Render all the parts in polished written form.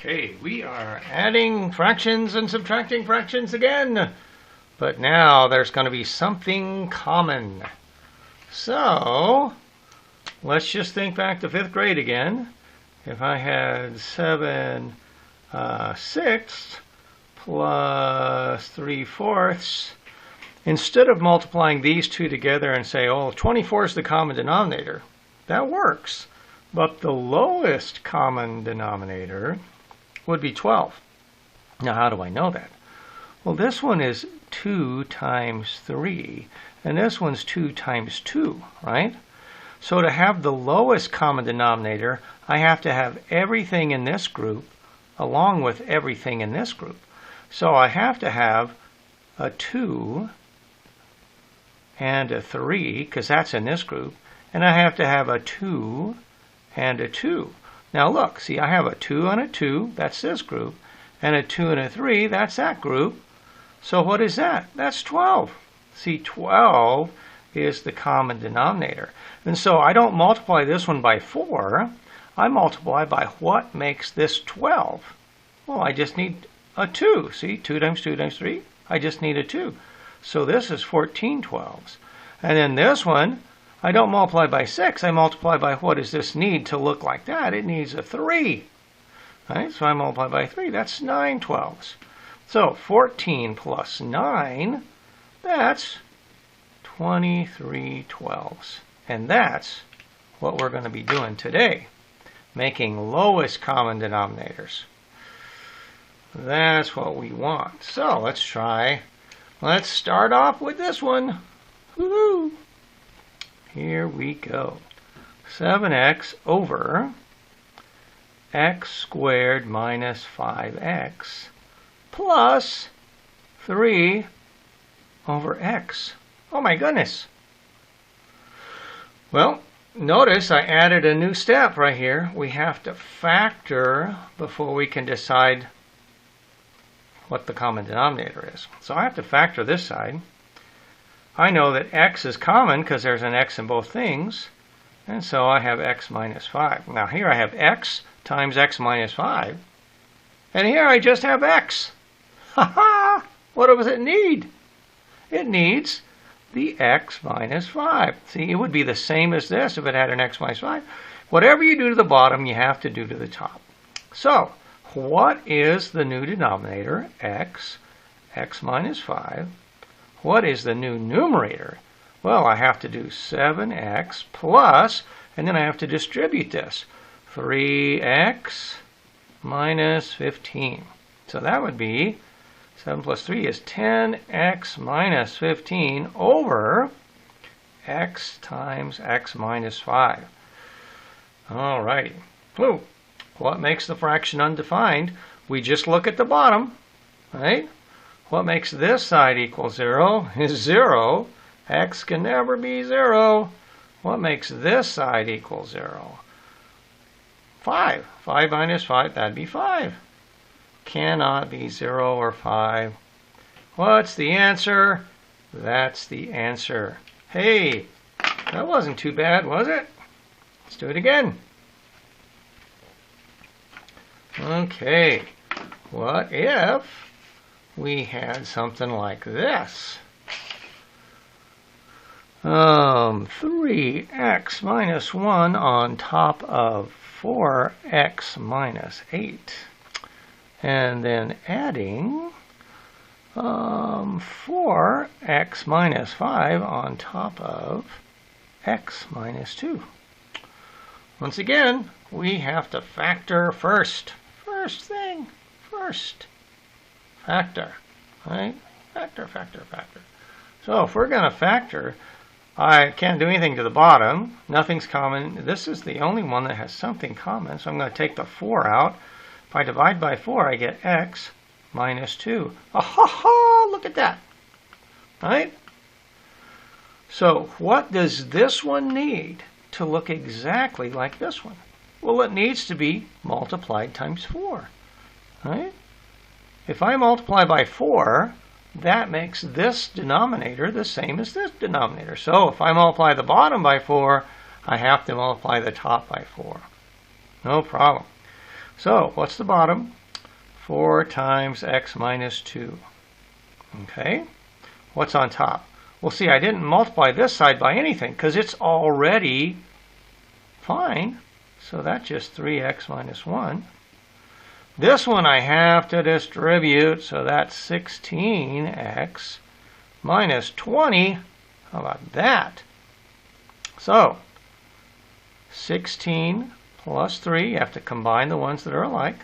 Okay, we are adding fractions and subtracting fractions again. But now there's going to be something common. So, let's just think back to 5th grade again. If I had 7/6 plus 3/4, instead of multiplying these two together and say, oh, 24 is the common denominator, that works. But the lowest common denominator would be 12. Now, how do I know that? Well, this one is 2 times 3, and this one's 2 times 2, right? So to have the lowest common denominator, I have to have everything in this group along with everything in this group. So I have to have a 2 and a 3, because that's in this group, and I have to have a 2 and a 2. Now look, see, I have a 2 and a 2, that's this group, and a 2 and a 3, that's that group. So what is that? That's 12. See, 12 is the common denominator. And so I don't multiply this one by 4, I multiply by what makes this 12. Well, I just need a 2. See, 2 times 2 times 3, I just need a 2. So this is 14 12s. And then this one, I don't multiply by 6, I multiply by what does this need to look like that? It needs a 3. Right? So I multiply by 3, that's 9 12s. So 14 plus 9, that's 23 12s. And that's what we're going to be doing today, making lowest common denominators. That's what we want. So let's try. Let's start off with this one. Woohoo! Here we go. 7x over x squared minus 5x plus 3 over x. Oh my goodness. Well, notice I added a new step right here. We have to factor before we can decide what the common denominator is. So I have to factor this side. I know that x is common because there's an x in both things, and so I have x minus 5. Now here I have x times x minus 5, and here I just have x. Ha ha! What does it need? It needs the x minus 5. See, it would be the same as this if it had an x minus 5. Whatever you do to the bottom, you have to do to the top. So, what is the new denominator? X minus 5. What is the new numerator? Well, I have to do 7x plus, and then I have to distribute this. 3x minus 15. So that would be 7 plus 3 is 10x minus 15 over x times x minus 5. All right. Whoa. What makes the fraction undefined? We just look at the bottom, right? What makes this side equal 0 is 0. X can never be 0. What makes this side equal 0? 5. 5 minus 5, that'd be 5. Cannot be 0 or 5. What's the answer? That's the answer. Hey, that wasn't too bad, was it? Let's do it again. Okay, what if we had something like this? 3x minus 1 on top of 4x minus 8. And then adding 4x minus 5 on top of x minus 2. Once again, we have to factor first. First thing, first. Factor, right? Factor, factor, factor. So if we're going to factor, I can't do anything to the bottom. Nothing's common. This is the only one that has something common, so I'm going to take the 4 out. If I divide by 4, I get x minus 2. Oh, ha, ha, look at that. Right? So what does this one need to look exactly like this one? Well, it needs to be multiplied times 4. Right? If I multiply by 4, that makes this denominator the same as this denominator. So if I multiply the bottom by 4, I have to multiply the top by 4. No problem. So what's the bottom? 4 times x minus 2. Okay. What's on top? Well, see, I didn't multiply this side by anything because it's already fine. So that's just 3x minus 1. This one I have to distribute, so that's 16x minus 20. How about that? So 16 plus 3, you have to combine the ones that are alike.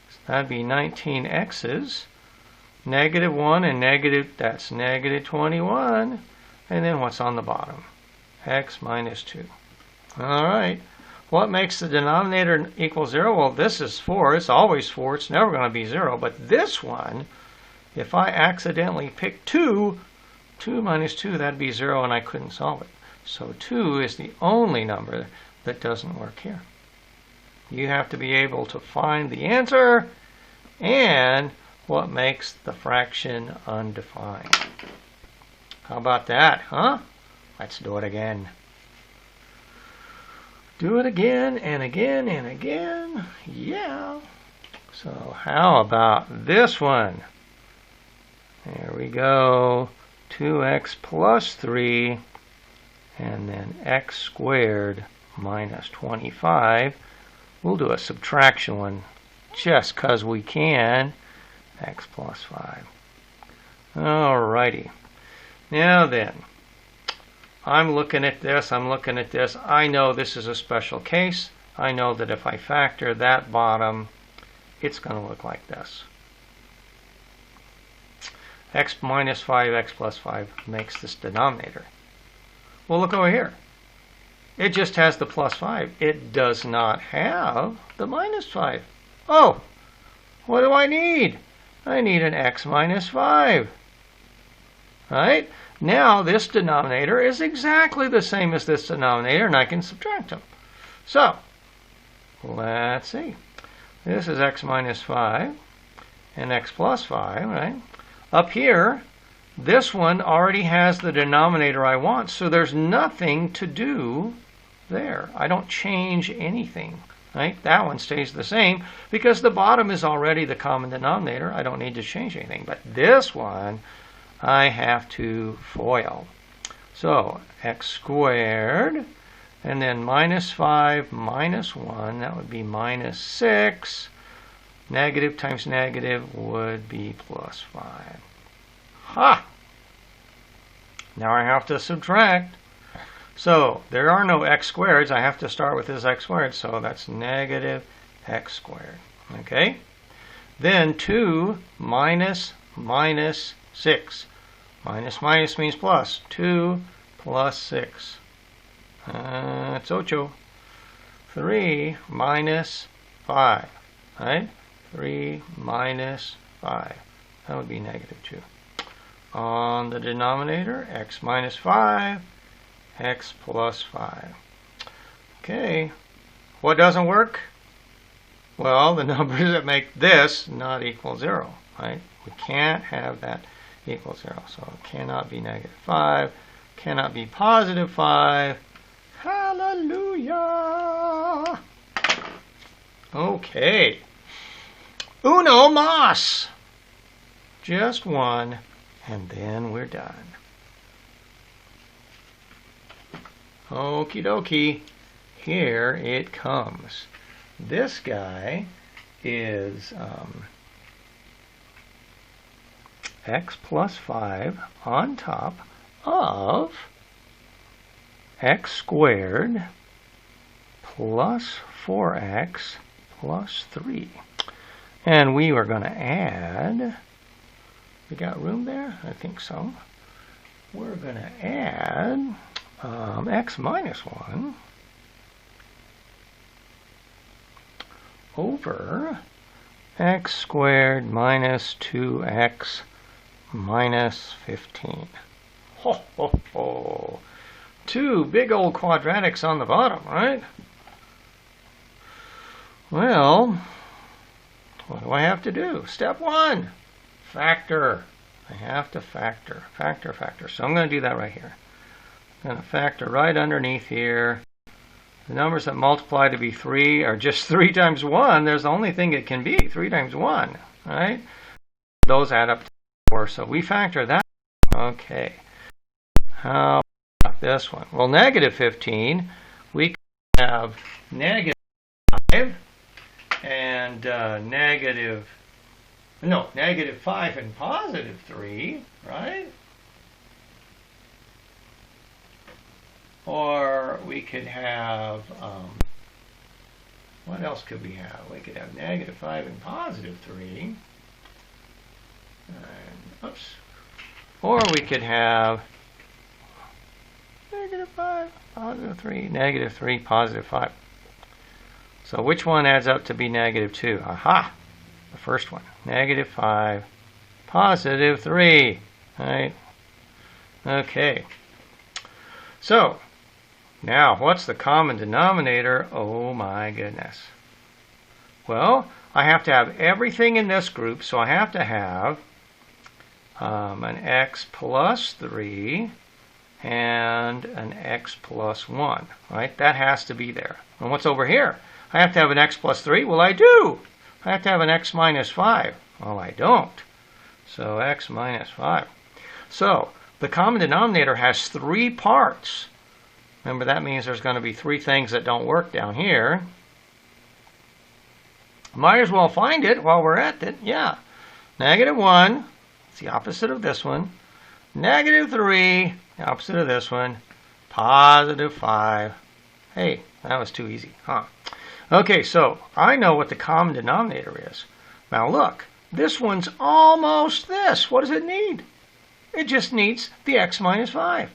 So that'd be 19x's. Negative 1 and negative, that's negative 21. And then what's on the bottom? X minus 2. All right. What makes the denominator equal 0? Well, this is 4. It's always 4. It's never going to be 0. But this one, if I accidentally pick 2, 2 minus 2, that'd be 0, and I couldn't solve it. So 2 is the only number that doesn't work here. You have to be able to find the answer and what makes the fraction undefined. How about that, huh? Let's do it again. Do it again and again and again. Yeah. So how about this one? There we go. 2x plus 3 and then x squared minus 25. We'll do a subtraction one just because we can. X plus 5. Alrighty. Now then, I'm looking at this, I know this is a special case. I know that if I factor that bottom, it's going to look like this. X minus 5, x plus 5 makes this denominator. Well, look over here. It just has the plus 5. It does not have the minus 5. Oh, what do I need? I need an x minus 5. Right? Now this denominator is exactly the same as this denominator, and I can subtract them. So, let's see. This is x minus 5 and x plus 5, right? Up here, this one already has the denominator I want, so there's nothing to do there. I don't change anything. Right? That one stays the same because the bottom is already the common denominator. I don't need to change anything. But this one, I have to FOIL. So x squared, and then minus 5 minus 1, that would be minus 6. Negative times negative would be plus 5. Ha! Now I have to subtract. So there are no x squareds. I have to start with this x squared. So that's negative x squared. Okay? Then 2 minus minus 6. Minus minus means plus. 2 plus 6. It's 8. 3 minus 5. Right? 3 minus 5. That would be negative 2. On the denominator, x minus 5. X plus 5. Okay, what doesn't work? Well, the numbers that make this not equal 0, right? We can't have that equal 0. So it cannot be negative 5, cannot be positive 5. Hallelujah! Okay. Uno mas! Just one, and then we're done. Okie dokie, here it comes. This guy is x plus 5 on top of x squared plus 4x plus 3. And we are going to add, we got room there? I think so. We're going to add x minus 1 over x squared minus 2x minus 15. Ho, ho, ho. Two big old quadratics on the bottom, right? Well, what do I have to do? Step 1, factor. I have to factor. Factor. So I'm going to do that right here. I'm going to factor right underneath here. The numbers that multiply to be 3 are just 3 times 1. There's the only thing it can be, 3 times 1, right? Those add up to 4, so we factor that. Okay. How about this one? Well, negative 15, we can have negative 5 and negative 5 and positive 3, right? Or we could have, what else could we have? We could have negative 5 and positive 3. And, oops. Or we could have negative 5, positive 3, negative 3, positive 5. So which one adds up to be negative 2? Aha! The first one. Negative 5, positive 3. Right? Okay. So, now, what's the common denominator? Oh my goodness. Well, I have to have everything in this group, so I have to have an x plus 3 and an x plus 1. Right? That has to be there. And what's over here? I have to have an x plus 3. Well, I do. I have to have an x minus 5. Well, I don't. So x minus 5. So, the common denominator has 3 parts. Remember, that means there's going to be 3 things that don't work down here. Might as well find it while we're at it. Yeah. Negative 1, it's the opposite of this one. Negative 3, the opposite of this one. Positive 5. Hey, that was too easy, huh? Okay, so I know what the common denominator is. Now look, this one's almost this. What does it need? It just needs the x minus 5.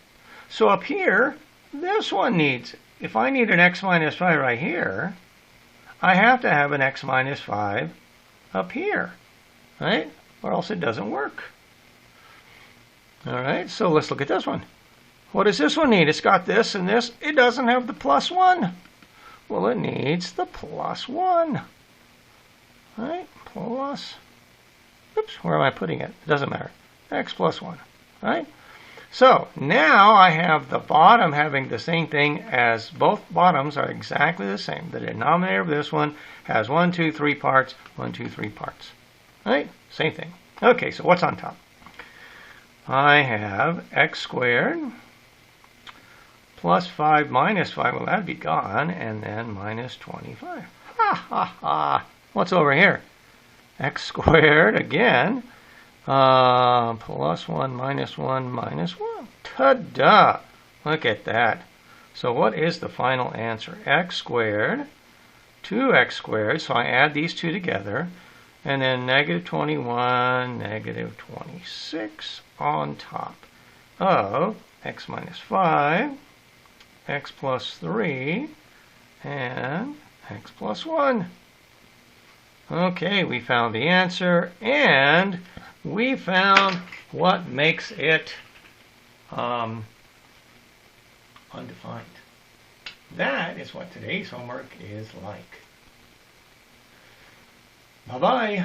So up here, this one needs, if I need an x minus 5 right here, I have to have an x minus 5 up here, right? Or else it doesn't work. All right, so let's look at this one. What does this one need? It's got this and this. It doesn't have the plus 1. Well, it needs the plus 1. Right? Plus. Oops, where am I putting it? It doesn't matter. X plus 1. Right? So, now I have the bottom having the same thing as both bottoms are exactly the same. The denominator of this one has 1, 2, 3 parts, 1, 2, 3 parts. Right? Same thing. Okay, so what's on top? I have x squared plus 5 minus 5, well, that'd be gone, and then minus 25. Ha, ha, ha. What's over here? X squared, again, plus 1, minus 1, minus 1. Ta-da! Look at that. So what is the final answer? X squared, 2x squared, so I add these two together, and then negative 21, negative 26 on top of x minus 5, x plus 3, and x plus 1. Okay, we found the answer, and we found what makes it undefined. That is what today's homework is like. Bye-bye.